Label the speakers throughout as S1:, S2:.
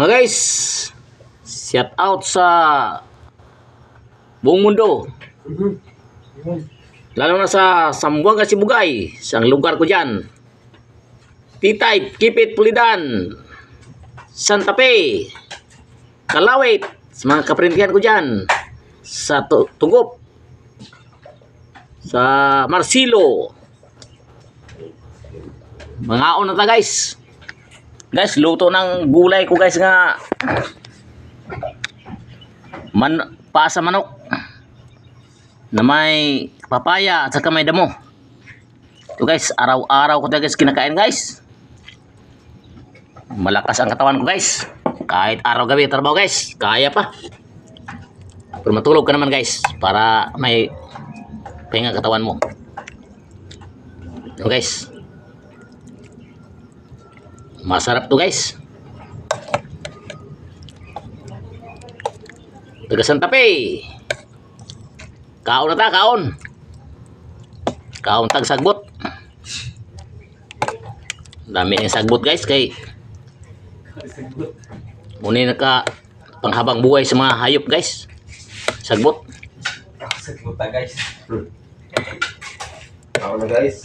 S1: Mga guys, shout out sa buong mundo. Lalo na sa Zamboanga, Sibugay, sa lugar ko dyan. T-Type, Kipit, Pulidan, Santa Fe, Kalawit, sa mga kaprintihan ko dyan. Sa Tugop, sa Marcilo. Mga na ta guys. Guys, luto ng gulay ko guys nga pasa manok na may papaya at saka may damo. Ito guys, araw-araw ko guys kinakain guys. Malakas ang katawan ko guys. Kahit araw gabi trabaho guys, kaya pa. Pero matulog ka naman guys para may pahinga katawan mo. Ito guys. Masarap to guys. Taga Santa Fe. Kaon na ta, kaon. Kaon tag sagbot. Dami ng sagbot guys kay muni na ka panghabang buhay sa mga hayop guys. Sagbot.
S2: Sagbot ta guys. Kaon na guys.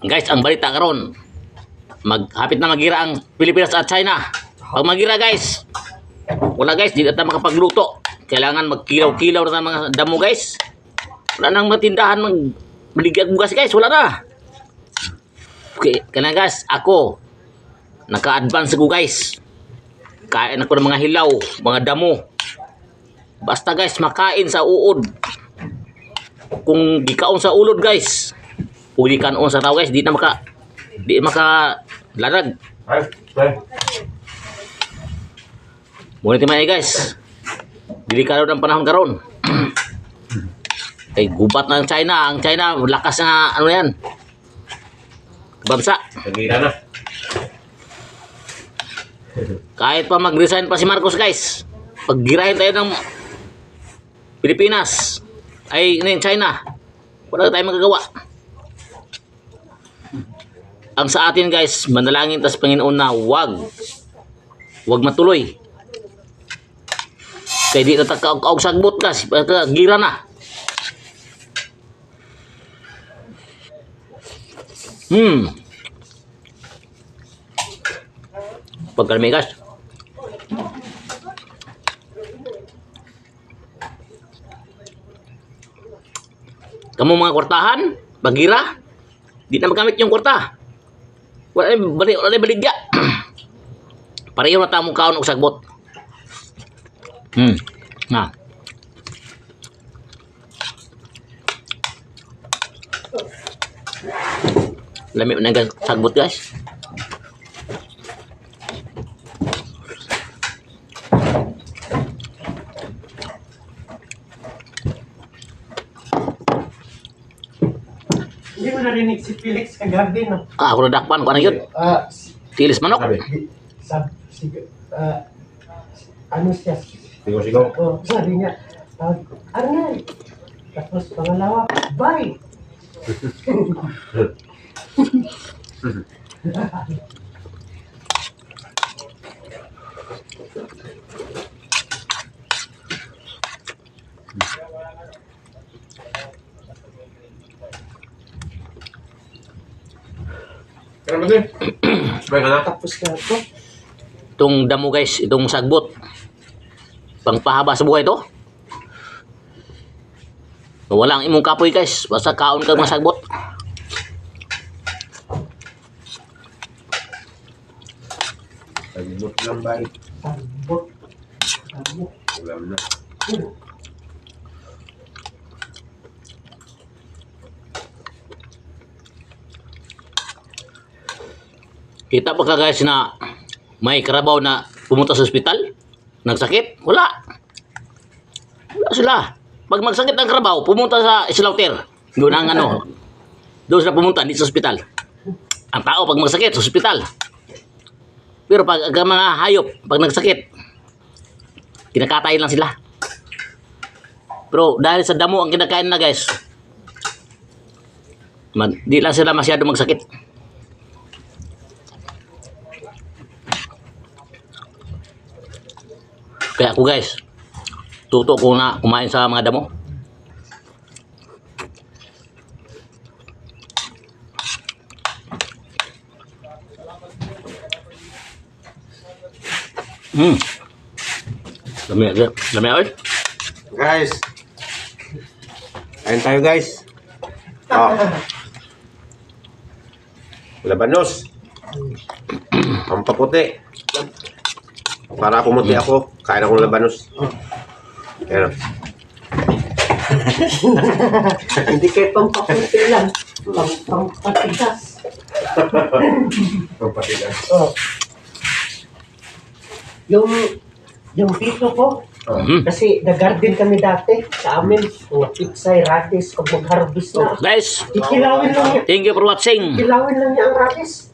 S1: Guys, ang balita karon, maghapit na magira ang Pilipinas at China. Pag magira guys, wala guys, di na tayo makapagluto. Kailangan magkilaw-kilaw na mga damo guys. Wala nang matindahan maligyan bugas guys, wala na. Okay, kaya guys, ako naka-advance ko guys. Kain ako ng mga hilaw, mga damo. Basta guys, makain sa uod. Kung gikaon sa ulod guys, uli kanon sa tao guys, di maka larag. Muna timay guys. Delikado ng panahon karon. Ay gubat na ang China. Ang China lakas na ano yan. Bansa.
S2: Nagira na.
S1: Kahit pa mag-resign pa si Marcos guys. Paggirahin tayo ng Pilipinas. Ay ng China. Wala tayong magagawa. Ang sa atin guys, manalangin tas Panginoon na wag matuloy. Kaya di na takaog sagbot guys, gira na. Pagkalmi guys. Kamu mga kwartahan, bagira, di na magamit yung kwarta. Wala baligya. Pareho na tamong kaon og sagbot. Na. Lami na ang sagbot guys.
S3: Hindi mo narinig si Felix kagabi, no?
S1: Ako na dakpan ko na yun. Tilis manok.
S3: Ano siya?
S2: Sigaw-sigaw.
S3: Oh, sabi niya, Arnel. Tapos pangalawa, bye.
S2: Ano ba din? Sabay ka na?
S3: Tapos na ito.
S1: Itong damo guys, itong sagbot. Pangpahaba sa buhay to. Walang imong kapoy guys, basta kaon kang masagbot.
S2: Sagbot lang ba?
S3: Tambok.
S2: Ulam na.
S1: Kita pa ka guys na may karabaw na pumunta sa ospital? Nagsakit? Wala. Wala sila. Pag magsakit ng karabaw, pumunta sa slaughter. Doon ang ano. Doon sila pumunta, dito sa ospital. Ang tao pag magsakit, sa ospital. Pero pag mga hayop, pag nagsakit, kinakatay lang sila. Pero dahil sa damo ang kinakain na guys, di lang sila masyado magsakit. Kaya ako guys, tuto ko na kumain sa mga damo. Lami, lami oy.
S2: Guys. Kain tayo guys. Oh. Labanos. Pampaputi. Para pumuti ako, kain akong labanos. Ayan.
S3: Hindi kayo pampakunti lang. Pampatigas.
S2: Pampatigas.
S3: Oh. Yung tito ko, kasi nag-garden kami dati sa amin, mga pitsay, radish, pag mag-harvest na.
S1: Guys,
S3: Kikilawin lang niya.
S1: thank you for watching.
S3: Kilawin lang niya ang radish.